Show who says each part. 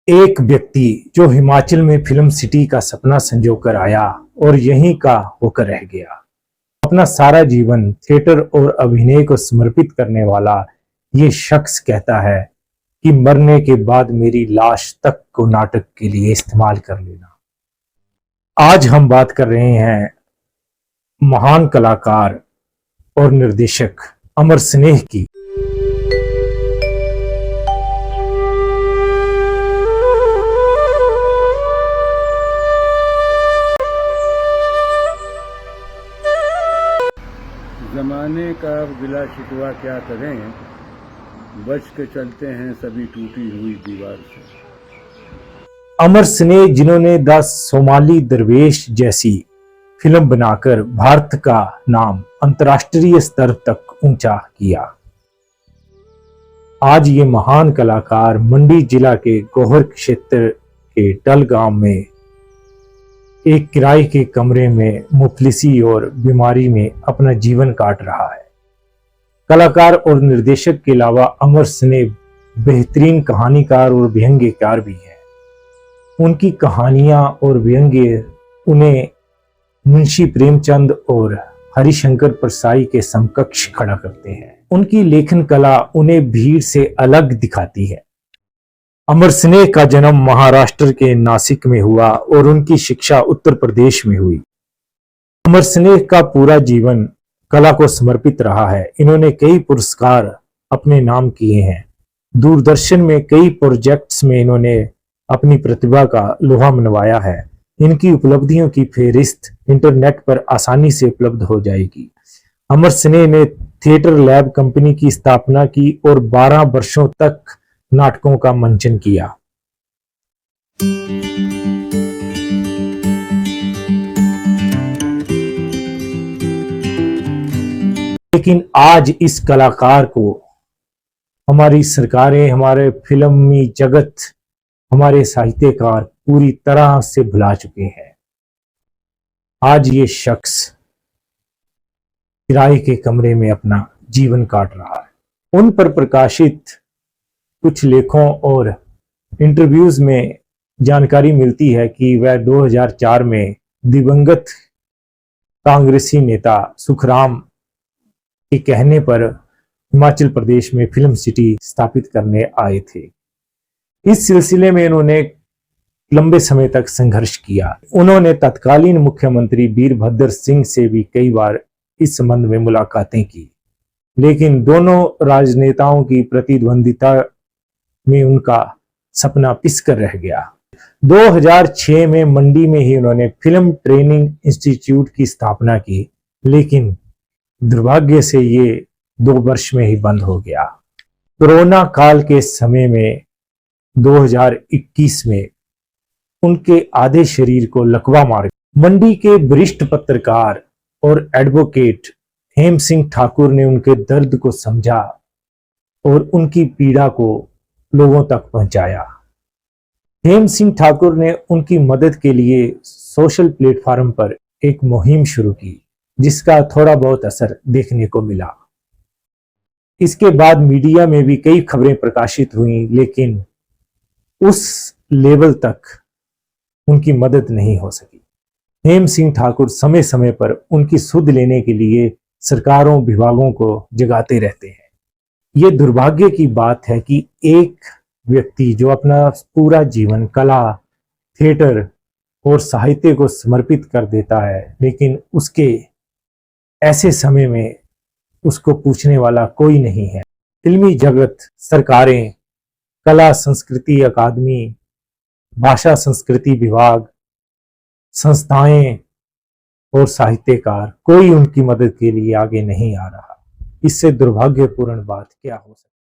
Speaker 1: एक व्यक्ति जो हिमाचल में फिल्म सिटी का सपना संजोकर आया और यहीं का होकर रह गया। अपना सारा जीवन थिएटर और अभिनय को समर्पित करने वाला ये शख्स कहता है कि मरने के बाद मेरी लाश तक को नाटक के लिए इस्तेमाल कर लेना। आज हम बात कर रहे हैं महान कलाकार और निर्देशक अमर स्नेह की।
Speaker 2: जमाने का गिला शिकवा क्या करें, बच के चलते हैं सभी टूटी हुई दीवार से।
Speaker 1: अमर स्नेह, जिन्होंने द सोमाली दरवेश जैसी फिल्म बनाकर भारत का नाम अंतर्राष्ट्रीय स्तर तक ऊंचा किया। आज ये महान कलाकार मंडी जिला के गोहर क्षेत्र के डल गांव में एक किराए के कमरे में मुफलिसी और बीमारी में अपना जीवन काट रहा है। कलाकार और निर्देशक के अलावा अमर स्नेह बेहतरीन कहानीकार और व्यंग्यकार भी हैं। उनकी कहानियां और व्यंग्य उन्हें मुंशी प्रेमचंद और हरिशंकर परसाई के समकक्ष खड़ा करते हैं। उनकी लेखन कला उन्हें भीड़ से अलग दिखाती है। अमर स्नेह का जन्म महाराष्ट्र के नासिक में हुआ और उनकी शिक्षा उत्तर प्रदेश में हुई। अमर स्नेह का पूरा जीवन कला को समर्पित रहा है। इन्होंने कई पुरस्कार अपने नाम किए हैं। दूरदर्शन में कई प्रोजेक्ट्स में इन्होंने अपनी प्रतिभा का लोहा मनवाया है। इनकी उपलब्धियों की फेहरिस्त इंटरनेट पर आसानी से उपलब्ध हो जाएगी। अमर स्नेह ने थिएटर लैब कंपनी की स्थापना की और 12 वर्षों तक नाटकों का मंचन किया। लेकिन आज इस कलाकार को हमारी सरकारें, हमारे फिल्मी जगत, हमारे साहित्यकार पूरी तरह से भुला चुके हैं। आज ये शख्स किराए के कमरे में अपना जीवन काट रहा है। उन पर प्रकाशित कुछ लेखों और इंटरव्यूज में जानकारी मिलती है कि वह 2004 में दिवंगत कांग्रेसी नेता सुखराम के कहने पर हिमाचल प्रदेश में फिल्म सिटी स्थापित करने आए थे। इस सिलसिले में इन्होंने लंबे समय तक संघर्ष किया। उन्होंने तत्कालीन मुख्यमंत्री वीरभद्र सिंह से भी कई बार इस संबंध में मुलाकातें की, लेकिन दोनों राजनेताओं की प्रतिद्वंदिता में उनका सपना पिसकर रह गया। 2006 में मंडी में ही उन्होंने फिल्म ट्रेनिंग इंस्टीट्यूट की स्थापना की, लेकिन दुर्भाग्य से ये 2 वर्ष में ही बंद हो गया। कोरोना काल के समय में 2021 में उनके आधे शरीर को लकवा मार गया। मंडी के वरिष्ठ पत्रकार और एडवोकेट हेम सिंह ठाकुर ने उनके दर्द को समझा और उनकी पीड़ा को लोगों तक पहुंचाया। हेम सिंह ठाकुर ने उनकी मदद के लिए सोशल प्लेटफॉर्म पर एक मुहिम शुरू की, जिसका थोड़ा बहुत असर देखने को मिला। इसके बाद मीडिया में भी कई खबरें प्रकाशित हुई, लेकिन उस लेवल तक उनकी मदद नहीं हो सकी। हेम सिंह ठाकुर समय समय पर उनकी सुध लेने के लिए सरकारों, विभागों को जगाते रहते हैं। ये दुर्भाग्य की बात है कि एक व्यक्ति जो अपना पूरा जीवन कला, थिएटर और साहित्य को समर्पित कर देता है, लेकिन उसके ऐसे समय में उसको पूछने वाला कोई नहीं है। फिल्मी जगत, सरकारें, कला संस्कृति अकादमी, भाषा संस्कृति विभाग, संस्थाएं और साहित्यकार, कोई उनकी मदद के लिए आगे नहीं आ रहा। इससे दुर्भाग्यपूर्ण बात क्या हो सकती है।